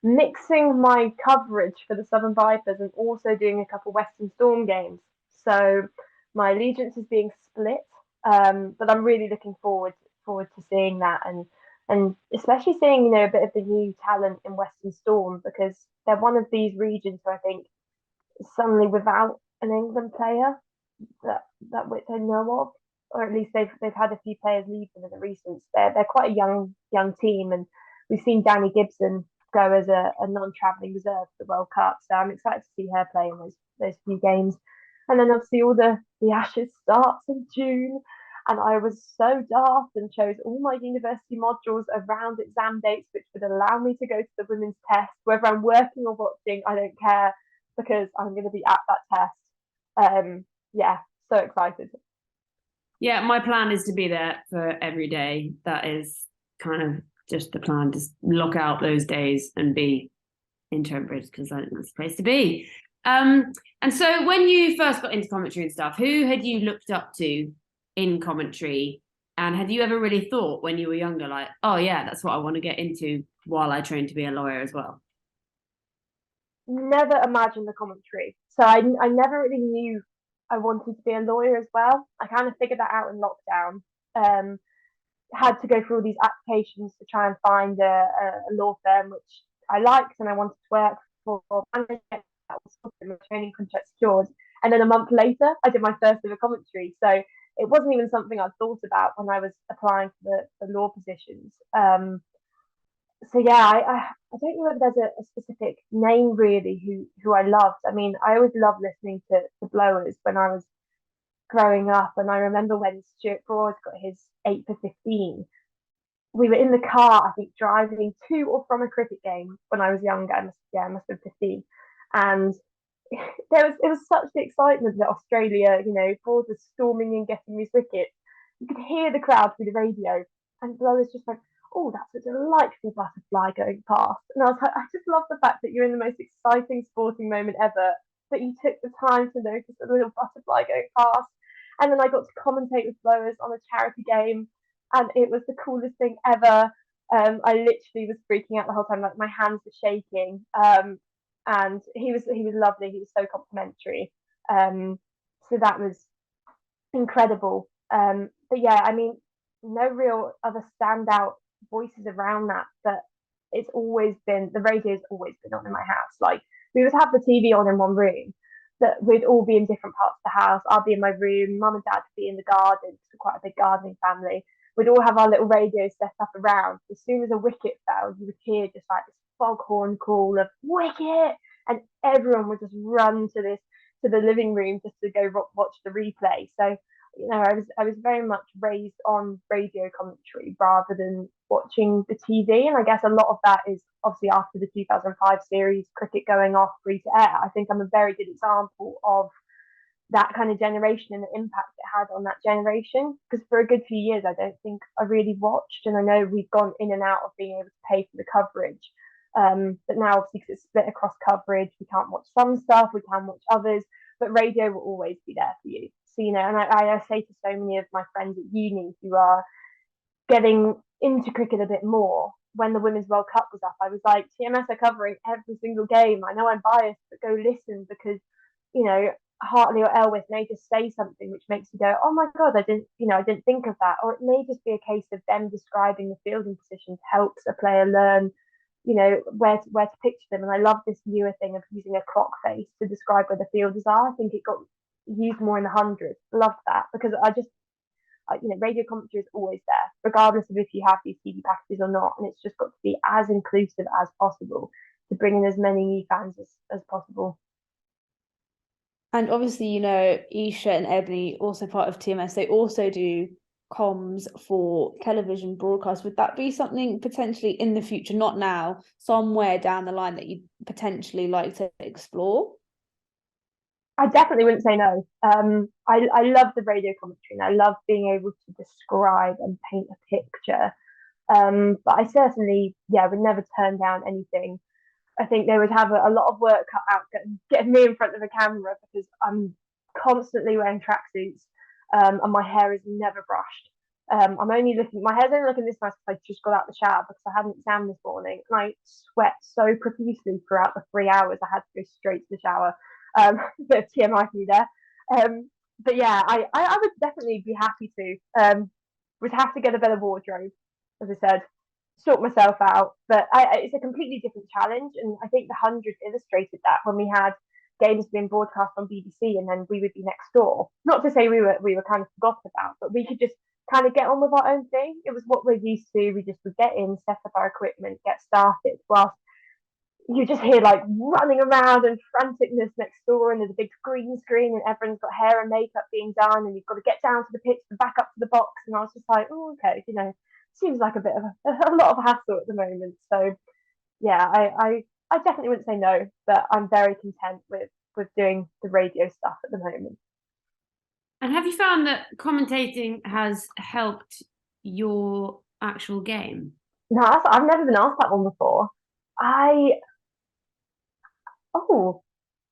[SPEAKER 2] mixing my coverage for the Southern Vipers and also doing a couple Western Storm games. So my allegiance is being split, but I'm really looking forward to seeing that, and especially seeing a bit of the new talent in Western Storm, because they're one of these regions where I think suddenly without an England player that which I know of, or at least they've had a few players leave them in the recent. They're quite a young team, and we've seen Danny Gibson go as a non-travelling reserve for the World Cup. So I'm excited to see her play in those few games. And then obviously all the Ashes starts in June. And I was so daft and chose all my university modules around exam dates, which would allow me to go to the women's test. Whether I'm working or watching, I don't care, because I'm going to be at that test. Yeah, so excited.
[SPEAKER 1] Yeah, my plan is to be there for every day. That is kind of just the plan, just lock out those days and be in Trowbridge, because I think that's the place to be. And so when you first got into commentary and stuff, who had you looked up to in commentary, and had you ever really thought when you were younger, like, oh yeah, that's what I want to get into while I train to be a lawyer as well?
[SPEAKER 2] Never imagined the commentary, so I never really knew I wanted to be a lawyer as well. I kind of figured that out in lockdown. Had to go through all these applications to try and find a law firm which I liked and I wanted to work for. And that was my training contract secured, and then a month later I did my first ever commentary. So it wasn't even something I'd thought about when I was applying for the law positions. So yeah, I don't know if there's a specific name really who I loved. I mean, I always loved listening to Blowers when I was growing up, and I remember when Stuart Broad got his 8 for 15. we were in the car, I think, driving to or from a cricket game when I was younger. I must have been 15. And it was such the excitement that Australia, Ford was storming in getting these wickets. You could hear the crowd through the radio, and I was just like, oh, that's a delightful butterfly going past. And I was like, I just love the fact that you're in the most exciting sporting moment ever, that you took the time to notice a little butterfly going past. And then I got to commentate with blowers on a charity game, and it was the coolest thing ever. I literally was freaking out the whole time, like my hands were shaking. And he was lovely. He was so complimentary. So that was incredible. But yeah, I mean, no real other standout voices around that. But it's always been the radio's always been on in my house. Like we would have the TV on in one room, but we'd all be in different parts of the house. I'll be in my room, mum and dad would be in the garden. It's quite a big gardening family. We'd all have our little radios set up around. As soon as a wicket fell, you would hear just like this foghorn call of wicket, and everyone would just run to the living room just to go watch the replay. So I was very much raised on radio commentary rather than watching the TV, and I guess a lot of that is obviously after the 2005 series, cricket going off free to air. I think I'm a very good example of that kind of generation and the impact it had on that generation. Because for a good few years, I don't think I really watched, and I know we've gone in and out of being able to pay for the coverage. But now, obviously, because it's split across coverage, we can't watch some stuff, we can watch others, but radio will always be there for you. So, and I say to so many of my friends at uni who are getting into cricket a bit more, when the Women's World Cup was up, I was like, TMS are covering every single game. I know I'm biased, but go listen because, Hartley or Elwith may just say something which makes you go, oh my God, I didn't think of that. Or it may just be a case of them describing the fielding positions helps a player learn, where to picture them. And I love this newer thing of using a clock face to describe where the fielders are. I think it got used more in the hundreds. Love that because radio commentary is always there, regardless of if you have these TV packages or not. And it's just got to be as inclusive as possible to bring in as many new fans as possible.
[SPEAKER 3] And obviously, Isha and Ebony, also part of TMS, they also do comms for television broadcast. Would that be something potentially in the future, not now, somewhere down the line that you'd potentially like to explore?
[SPEAKER 2] I definitely wouldn't say no. I love the radio commentary and I love being able to describe and paint a picture. But I certainly, would never turn down anything. I think they would have a lot of work cut out getting me in front of a camera because I'm constantly wearing tracksuits and my hair is never brushed. My hair's only looking this nice because I just got out the shower because I had an exam this morning and I sweat so profusely throughout the 3 hours. I had to go straight to the shower. Bit of TMI for you there. But yeah, I would definitely be happy to. Would have to get a better wardrobe, as I said, sort myself out. But it's a completely different challenge, and I think the 100 illustrated that when we had games being broadcast on BBC, and then we would be next door. Not to say we were kind of forgotten about, but we could just kind of get on with our own thing. It was what we're used to. We just would get in, set up our equipment, get started, whilst you just hear like running around and franticness next door, and there's a big green screen, and everyone's got hair and makeup being done, and you've got to get down to the pitch and back up to the box. And I was just like, oh, okay, seems like a bit of a lot of hassle at the moment. So yeah, I definitely wouldn't say no, but I'm very content with doing the radio stuff at the moment.
[SPEAKER 1] And have you found that commentating has helped your actual game?
[SPEAKER 2] No, I've never been asked that one before.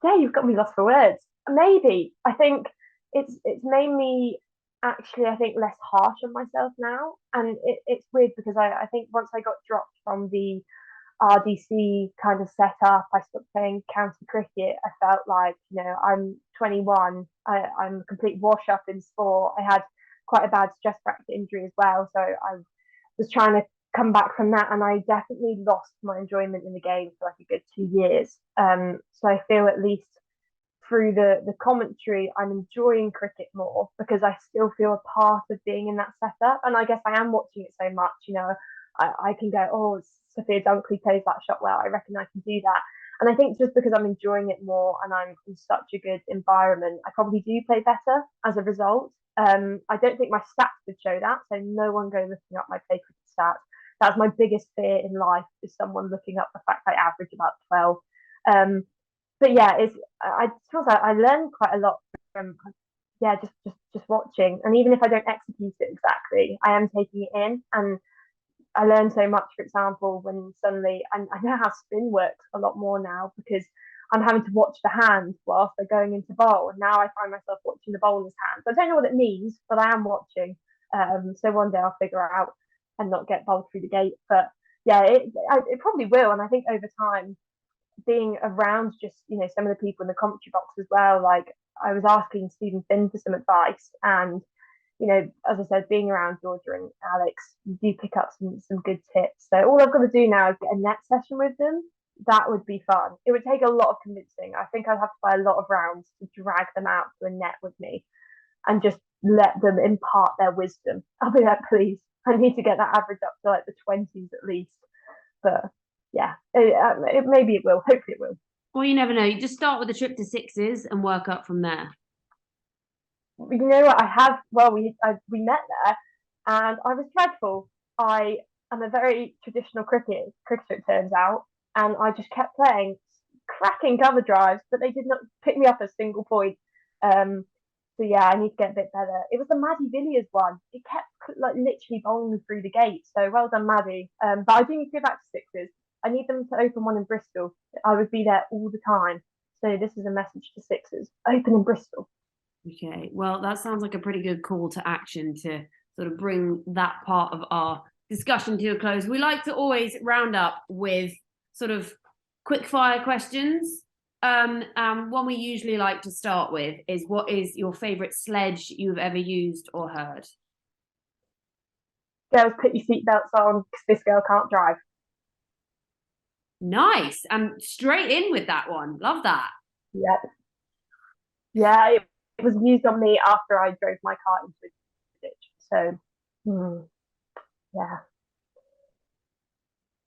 [SPEAKER 2] Yeah, you've got me lost for words. Maybe I think it's made me actually, I think, less harsh on myself now, and it's weird because I think once I got dropped from the RDC kind of setup, I stopped playing county cricket. I felt like I'm 21, I'm a complete wash up in sport. I had quite a bad stress fracture injury as well, so I was trying to come back from that, and I definitely lost my enjoyment in the game for like a good 2 years. So I feel at least through the commentary, I'm enjoying cricket more because I still feel a part of being in that setup, and I guess I am watching it so much. I can go, oh, Sophia Dunkley plays that shot well. I reckon I can do that. And I think just because I'm enjoying it more and I'm in such a good environment, I probably do play better as a result. I don't think my stats would show that, so no one go looking up my play cricket stats. That's my biggest fear in life, is someone looking up the fact I average about 12. But yeah, I suppose I learned quite a lot from just watching, and even if I don't execute it exactly, I am taking it in, and I learned so much. For example, when suddenly I know how spin works a lot more now, because I'm having to watch the hand whilst they're going into bowl, and now I find myself watching the bowler's hand. So I don't know what it means, but I am watching. So one day I'll figure it out and not get bowled through the gate. But yeah, it probably will, and I think over time, being around just some of the people in the commentary box as well, like I was asking Stephen Finn for some advice, and as I said, being around Georgia and Alex, you do pick up some good tips. So all I've got to do now is get a net session with them. That would be fun. It would take a lot of convincing. I think I'd have to buy a lot of rounds to drag them out to a net with me and just let them impart their wisdom. I'll be like, please, I need to get that average up to like the 20s at least. But yeah, maybe it will. Hopefully it will.
[SPEAKER 1] Well, you never know. You just start with a trip to sixes and work up from there.
[SPEAKER 2] You know what? We met there, and I was dreadful. I am a very traditional cricketer, it turns out, and I just kept playing cracking cover drives, but they did not pick me up a single point. So yeah, I need to get a bit better. It was the Maddie Villiers one. It kept like literally bowling me through the gate. So well done, Maddie. But I do need to go back to sixes. I need them to open one in Bristol. I would be there all the time. So this is a message to sixes. Open in Bristol.
[SPEAKER 1] Okay, well, that sounds like a pretty good call to action to sort of bring that part of our discussion to a close. We like to always round up with sort of quick fire questions. One we usually like to start with is, what is your favourite sledge you've ever used or heard?
[SPEAKER 2] Girls, put your seatbelts on, because this girl can't drive.
[SPEAKER 1] Nice. And straight in with that one. Love that.
[SPEAKER 2] Yep. Yeah, it was used on me after I drove my car into a ditch. So, yeah.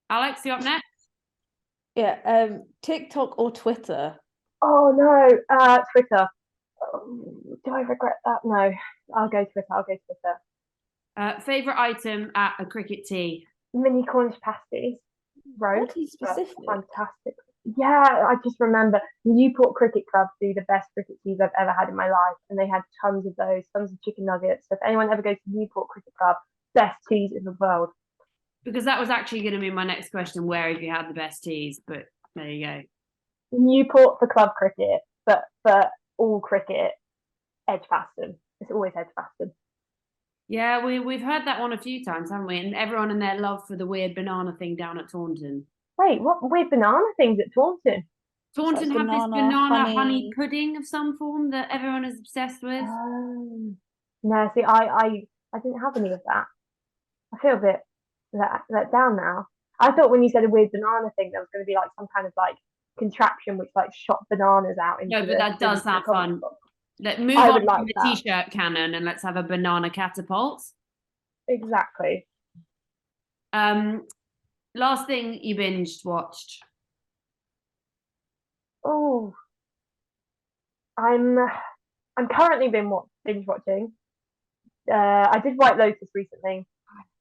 [SPEAKER 1] Alex, you up next?
[SPEAKER 3] Yeah, TikTok or Twitter?
[SPEAKER 2] Oh no, Twitter. Do I regret that? No, I'll go Twitter.
[SPEAKER 1] Favourite item at a cricket tee?
[SPEAKER 2] Mini Cornish pasties. Road.
[SPEAKER 3] Specific.
[SPEAKER 2] Fantastic. Yeah, I just remember Newport Cricket Club do the best cricket teas I've ever had in my life, and they had tons of those, tons of chicken nuggets. So if anyone ever goes to Newport Cricket Club, best teas in the world.
[SPEAKER 1] Because that was actually going to be my next question, where have you had the best teas? But there you go.
[SPEAKER 2] Newport for club cricket, but for all cricket, Edgbaston. It's always Edgbaston.
[SPEAKER 1] Yeah, we've heard that one a few times, haven't we? And everyone and their love for the weird banana thing down at Taunton.
[SPEAKER 2] Wait, what weird banana things at Taunton?
[SPEAKER 1] Taunton
[SPEAKER 3] Like
[SPEAKER 1] have this
[SPEAKER 3] banana,
[SPEAKER 1] banana honey
[SPEAKER 3] honey
[SPEAKER 1] pudding of some form that everyone is obsessed with.
[SPEAKER 2] No, see, I didn't have any of that. I feel a bit let down now. I thought when you said a weird banana thing, there was going to be like some kind of like contraption which like shot bananas out into.
[SPEAKER 1] No, but that does sound fun. Let's move
[SPEAKER 2] I
[SPEAKER 1] on
[SPEAKER 2] would
[SPEAKER 1] from
[SPEAKER 2] like
[SPEAKER 1] the
[SPEAKER 2] that.
[SPEAKER 1] t-shirt cannon and let's have a banana catapult.
[SPEAKER 2] Exactly.
[SPEAKER 1] Last thing you watched?
[SPEAKER 2] Oh, I'm currently binge watching. I did White Lotus recently,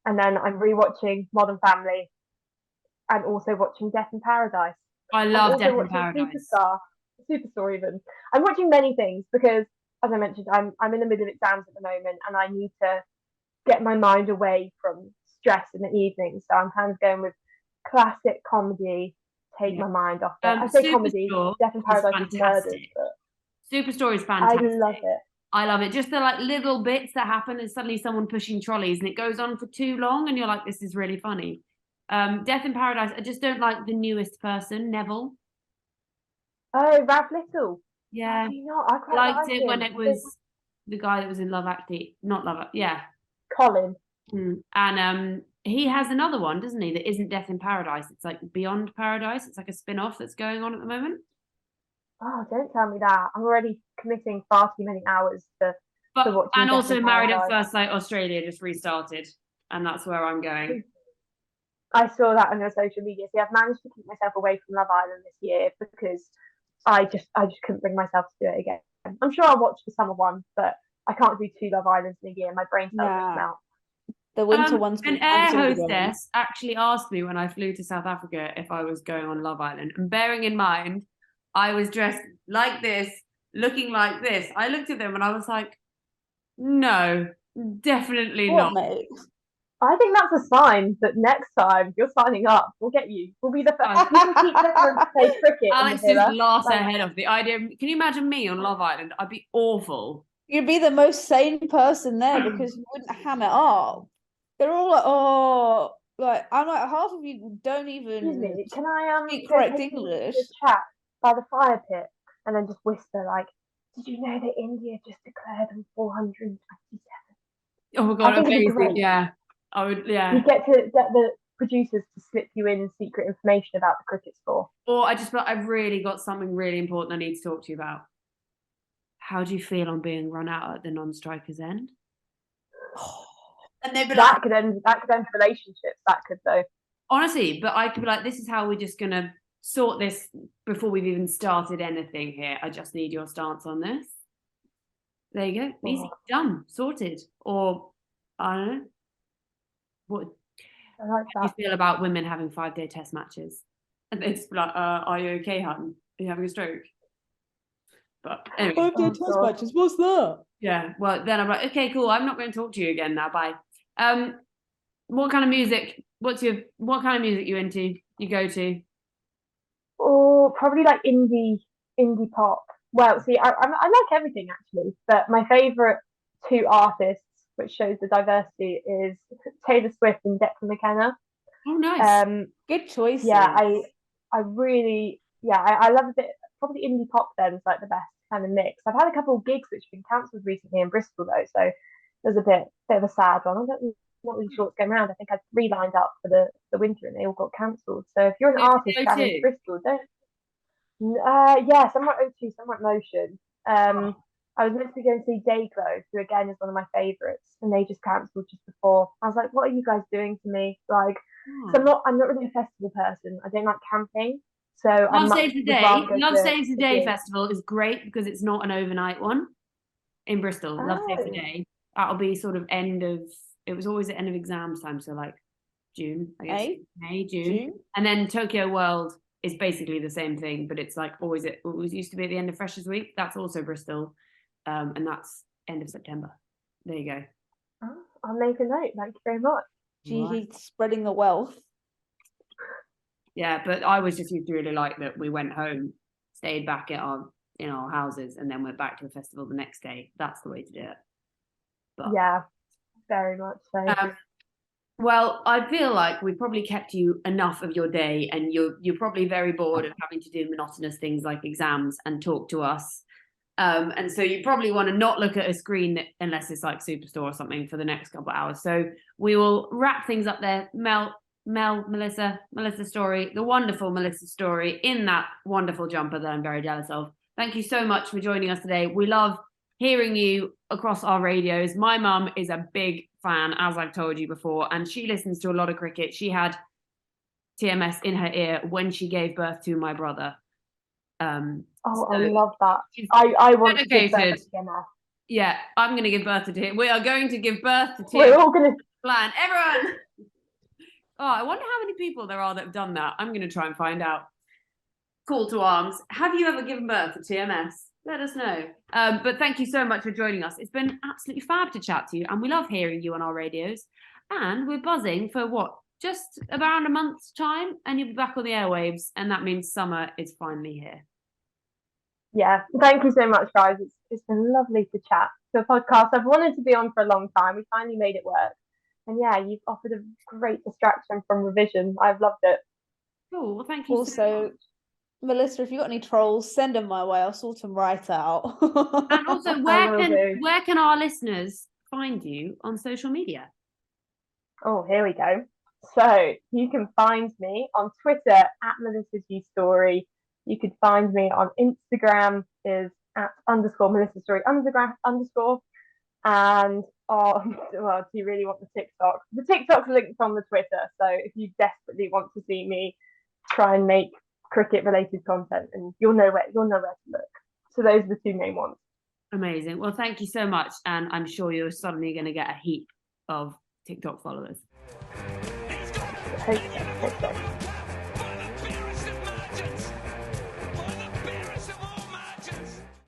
[SPEAKER 2] and then I'm rewatching Modern Family, and also watching Death in Paradise.
[SPEAKER 1] I love Death in Paradise.
[SPEAKER 2] Superstore even. I'm watching many things because, as I mentioned, I'm in the middle of exams at the moment, and I need to get my mind away from stress in the evening. So I'm kind of going with classic comedy, take my mind off it. I say
[SPEAKER 1] Superstore
[SPEAKER 2] comedy. Death in Paradise is murdered, but
[SPEAKER 1] Superstore is fantastic.
[SPEAKER 2] I love it.
[SPEAKER 1] I love it. Just the like little bits that happen, and suddenly someone pushing trolleys, and it goes on for too long, and you're like, this is really funny. Death in Paradise, I just don't like the newest person, Neville.
[SPEAKER 2] Oh, Ralph Little.
[SPEAKER 1] Yeah,
[SPEAKER 2] do you not? I quite
[SPEAKER 1] liked
[SPEAKER 2] like
[SPEAKER 1] it
[SPEAKER 2] him.
[SPEAKER 1] when it was the guy that was in Love Actually, not Love. Yeah,
[SPEAKER 2] Colin.
[SPEAKER 1] And he has another one, doesn't he? That isn't Death in Paradise. It's like Beyond Paradise. It's like a spin-off that's going on at the moment.
[SPEAKER 2] Oh, don't tell me that. I'm already committing far too many hours to watching.
[SPEAKER 1] And also Married at First Sight Australia just restarted, and that's where I'm going.
[SPEAKER 2] I saw that on your social media. See, I've managed to keep myself away from Love Island this year because I just couldn't bring myself to do it again. I'm sure I'll watch the summer one, but I can't do 2 Love Islands in a year. My brain cells just melt.
[SPEAKER 3] The winter one's
[SPEAKER 1] An
[SPEAKER 3] been
[SPEAKER 1] air
[SPEAKER 3] cancelled again.
[SPEAKER 1] hostess actually asked me when I flew to South Africa if I was going on Love Island. And bearing in mind, I was dressed like this, looking like this. I looked at them and I was like, no, definitely
[SPEAKER 3] What,
[SPEAKER 1] not.
[SPEAKER 3] mate?
[SPEAKER 2] I think that's a sign that next time you're signing up, we'll get you. We'll be the first. We can teach everyone to play cricket.
[SPEAKER 1] Alex
[SPEAKER 2] in the
[SPEAKER 1] just
[SPEAKER 2] villa.
[SPEAKER 1] laughs her
[SPEAKER 2] Like,
[SPEAKER 1] head off. The idea, can you imagine me on Love Island? I'd be awful.
[SPEAKER 3] You'd be the most sane person there because you wouldn't ham it up. They're all like, oh, like I'm like half of you don't
[SPEAKER 2] excuse
[SPEAKER 3] even
[SPEAKER 2] me, can I
[SPEAKER 3] speak
[SPEAKER 2] go
[SPEAKER 3] correct
[SPEAKER 2] take you to
[SPEAKER 3] English.
[SPEAKER 2] the chat by the fire pit and then just whisper like, did you know that India just declared them 427?
[SPEAKER 1] Oh my God,
[SPEAKER 2] I think it'd be
[SPEAKER 1] amazing.
[SPEAKER 2] great.
[SPEAKER 1] Yeah, I would, yeah.
[SPEAKER 2] You get the producers to slip you in secret information about the cricket score.
[SPEAKER 1] Or I've really got something really important I need to talk to you about. How do you feel on being run out at the non-strikers end? And they'd be like,
[SPEAKER 2] That could end relationships. That could though.
[SPEAKER 1] honestly, but I could be like, this is how we're just gonna sort this before we've even started anything here. I just need your stance on this. There you go. Easy, done, sorted. Or I don't know. What
[SPEAKER 2] I like
[SPEAKER 1] do you
[SPEAKER 2] that.
[SPEAKER 1] feel about women having 5-day test matches? And it's like, are you okay, hun? Are you having a stroke? But anyway.
[SPEAKER 3] 5-day
[SPEAKER 2] Oh,
[SPEAKER 3] test
[SPEAKER 2] God.
[SPEAKER 3] matches, what's that?
[SPEAKER 1] Yeah, well then I'm like, okay, cool. I'm not going to talk to you again now. Bye. What kind of music? What kind of music you into? You go to?
[SPEAKER 2] Or probably like indie pop. Well, see, I like everything actually, but my favorite two artists, which shows the diversity, is Taylor Swift and Declan McKenna.
[SPEAKER 1] Oh, nice.
[SPEAKER 3] Good choice.
[SPEAKER 2] Yeah, I really, I love a bit. Probably indie pop then is like the best kind of mix. I've had a couple of gigs which have been cancelled recently in Bristol though, so there's a bit of a sad one. Not really sure what's going around. I think I had 3 lined up for the winter and they all got cancelled. So if you're an artist traveling to Bristol, don't. Yeah, somewhat O2, somewhat Motion. I was meant to be going to see Dayglow, who again is one of my favourites, and they just cancelled just before. I was like, what are you guys doing to me? Like, so I'm not really a festival person. I don't like camping. So
[SPEAKER 1] Love Saves the Day. Love Saves the Day
[SPEAKER 2] gig.
[SPEAKER 1] festival is great because it's not an overnight one in Bristol. Love Saves the Day. That'll be sort of it was always the end of exams time, so like June, I guess. May, June. And then Tokyo World is basically the same thing, but it's like it always used to be at the end of Freshers Week. That's also Bristol. And that's end of September. There you go.
[SPEAKER 2] Oh, I'll make a note. Thank you very much.
[SPEAKER 3] He's spreading the wealth.
[SPEAKER 1] Yeah, but I was just used to really like that we went home, stayed back in our houses, and then went back to the festival the next day. That's the way to do it.
[SPEAKER 2] But, yeah, very much so.
[SPEAKER 1] Well, I feel like we probably kept you enough of your day, and you're probably very bored of having to do monotonous things like exams and talk to us. And so you probably want to not look at a screen unless it's like Superstore or something for the next couple of hours. So we will wrap things up there. Melissa Story, the wonderful Melissa Story in that wonderful jumper that I'm very jealous of. Thank you so much for joining us today. We love hearing you across our radios. My mum is a big fan, as I've told you before, and she listens to a lot of cricket. She had TMS in her ear when she gave birth to my brother.
[SPEAKER 2] I love that. I want to give birth to TMS.
[SPEAKER 1] Yeah, I'm going to give birth to TMS. We are going to give birth to TMS.
[SPEAKER 2] We're all going to
[SPEAKER 1] plan. Everyone! Oh, I wonder how many people there are that have done that. I'm going to try and find out. Call to arms. Have you ever given birth to TMS? Let us know. But thank you so much for joining us. It's been absolutely fab to chat to you, and we love hearing you on our radios. And we're buzzing for what? Just around a month's time, and you'll be back on the airwaves, and that means summer is finally here.
[SPEAKER 2] Yeah, thank you so much, guys. It's been lovely to chat to a podcast I've wanted to be on for a long time. We finally made it work. And yeah, you've offered a great distraction from revision. I've loved it.
[SPEAKER 1] Cool. Well, thank you.
[SPEAKER 3] Also,
[SPEAKER 1] so much.
[SPEAKER 3] Melissa, if you've got any trolls, send them my way. I'll sort them right out.
[SPEAKER 1] And also, where can our listeners find you on social media?
[SPEAKER 2] Oh, here we go. So you can find me on Twitter at Melissa G Story. You could find me on Instagram is at _Melissa Story _. And do you really want the TikTok? The TikTok's linked on the Twitter. So if you desperately want to see me try and make cricket related content, and you'll know where to look. So those are the two main ones.
[SPEAKER 1] Amazing. Well, thank you so much. And I'm sure you're suddenly going to get a heap of TikTok followers.
[SPEAKER 2] Hope so.